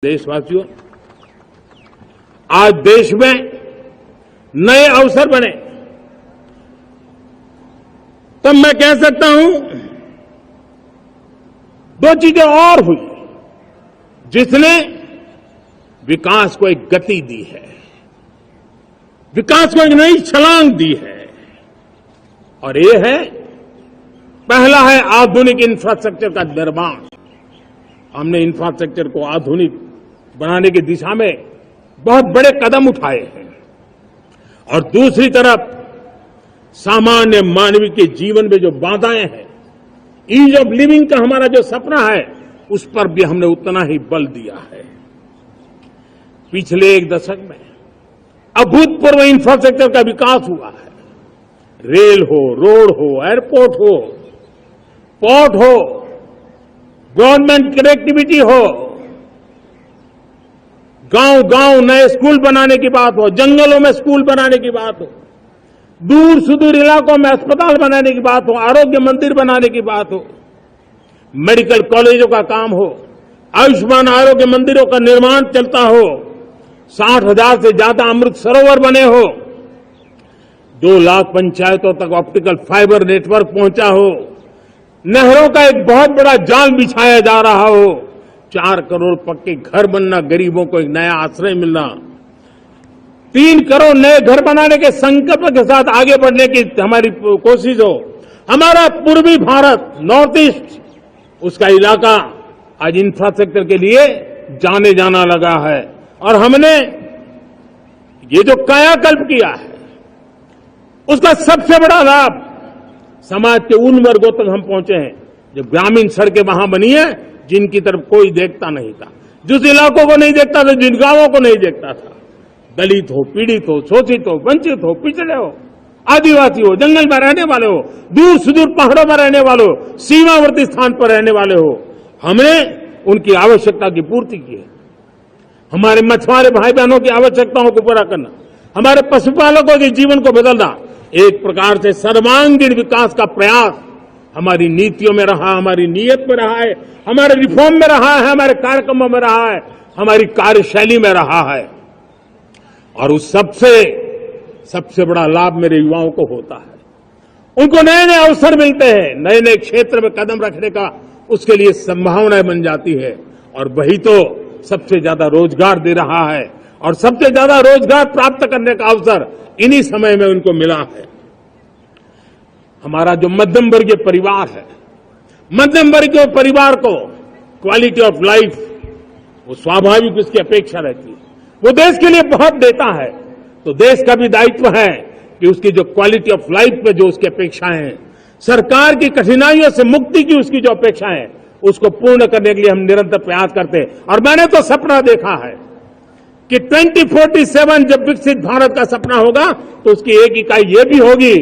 देशवासियों, आज देश में नए अवसर बने तब मैं कह सकता हूं दो चीजें और हुई जिसने विकास को एक गति दी है, विकास को एक नई छलांग दी है। और ये है, पहला है आधुनिक इंफ्रास्ट्रक्चर का निर्माण। हमने इंफ्रास्ट्रक्चर को आधुनिक बनाने की दिशा में बहुत बड़े कदम उठाए हैं। और दूसरी तरफ सामान्य मानव के जीवन में जो बाधाएं हैं, ईज ऑफ लिविंग का हमारा जो सपना है, उस पर भी हमने उतना ही बल दिया है। पिछले एक दशक में अभूतपूर्व इंफ्रास्ट्रक्चर का विकास हुआ है। रेल हो, रोड हो, एयरपोर्ट हो, पोर्ट हो, गवर्नमेंट कनेक्टिविटी हो, गांव-गांव नए स्कूल बनाने की बात हो, जंगलों में स्कूल बनाने की बात हो, दूर सुदूर इलाकों में अस्पताल बनाने की बात हो, आरोग्य मंदिर बनाने की बात हो, मेडिकल कॉलेजों का काम हो, आयुष्मान आरोग्य मंदिरों का निर्माण चलता हो, 60,000 से ज्यादा अमृत सरोवर बने हो, 2 लाख पंचायतों तक ऑप्टिकल फाइबर नेटवर्क पहुंचा हो, नहरों का एक बहुत बड़ा जाल बिछाया जा रहा हो, 4 करोड़ पक्के घर बनना, गरीबों को एक नया आश्रय मिलना, 3 करोड़ नए घर बनाने के संकल्प के साथ आगे बढ़ने की हमारी कोशिश हो। हमारा पूर्वी भारत, नॉर्थ ईस्ट, उसका इलाका आज इंफ्रास्ट्रक्चर के लिए जाने जाना लगा है। और हमने ये जो कायाकल्प किया है, उसका सबसे बड़ा लाभ समाज के उन वर्गों तक हम पहुंचे हैं जो ग्रामीण सड़कें वहां बनी है जिनकी तरफ कोई देखता नहीं था, जिस इलाकों को नहीं देखता था, जिन गांवों को नहीं देखता था। दलित हो, पीड़ित हो, शोषित हो, वंचित हो, पिछड़े हो, आदिवासी हो, जंगल में रहने वाले हो, दूर सुदूर पहाड़ों में रहने वाले हो, सीमावर्ती स्थान पर रहने वाले हो, हमने उनकी आवश्यकता की पूर्ति की है। हमारे मछुआरे भाई बहनों की आवश्यकताओं को पूरा करना, हमारे पशुपालकों के जीवन को बदलना, एक प्रकार से सर्वांगीण विकास का प्रयास हमारी नीतियों में रहा, हमारी नीयत में रहा है, हमारे रिफॉर्म में रहा है, हमारे कार्यक्रमों में रहा है, हमारी कार्यशैली में रहा है। और उस सबसे बड़ा लाभ मेरे युवाओं को होता है। उनको नए नए अवसर मिलते हैं, नए नए क्षेत्र में कदम रखने का उसके लिए संभावनाएं बन जाती है। और वही तो सबसे ज्यादा रोजगार दे रहा है। और सबसे ज्यादा रोजगार प्राप्त करने का अवसर इन्हीं समय में उनको मिला है। हमारा जो मध्यम वर्गीय परिवार है, मध्यम वर्गीय परिवार को क्वालिटी ऑफ लाइफ, वो स्वाभाविक उसकी अपेक्षा रहती है। वो देश के लिए बहुत देता है, तो देश का भी दायित्व है कि उसकी जो क्वालिटी ऑफ लाइफ में जो उसकी अपेक्षाएं हैं, सरकार की कठिनाइयों से मुक्ति की उसकी जो अपेक्षाएं हैं, उसको पूर्ण करने के लिए हम निरंतर प्रयास करते हैं। और मैंने तो सपना देखा है कि 2047 जब विकसित भारत का सपना होगा, तो उसकी एक इकाई ये भी होगी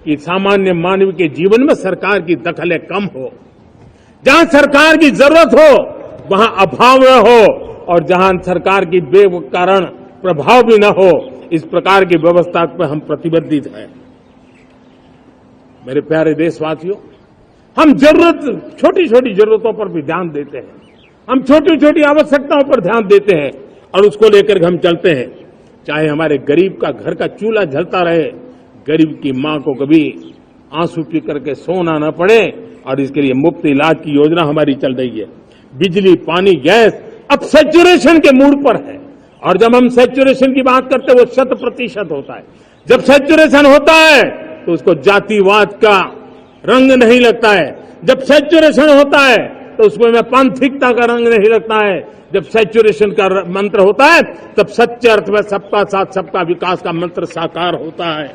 कि सामान्य मानव के जीवन में सरकार की दखलें कम हो, जहां सरकार की जरूरत हो वहां अभाव न हो, और जहां सरकार की बेकारण प्रभाव भी न हो, इस प्रकार की व्यवस्था पर हम प्रतिबद्ध हैं। मेरे प्यारे देशवासियों, हम छोटी छोटी जरूरतों पर भी ध्यान देते हैं, हम छोटी छोटी आवश्यकताओं पर ध्यान देते हैं और उसको लेकर हम चलते हैं। चाहे हमारे गरीब का घर का चूल्हा जलता रहे, गरीब की मां को कभी आंसू पी करके सोना न पड़े, और इसके लिए मुफ्त इलाज की योजना हमारी चल रही है। बिजली, पानी, गैस अब सैचुरेशन के मूड पर है। और जब हम सैचुरेशन की बात करते हैं, वो 100% होता है। जब सैचुरेशन होता है तो उसको जातिवाद का रंग नहीं लगता है। जब सैचुरेशन होता है तो उसमें पांथिकता का रंग नहीं लगता है। जब सैचुरेशन का मंत्र होता है, तब सच्चे अर्थ में सबका साथ सबका विकास का मंत्र साकार होता है।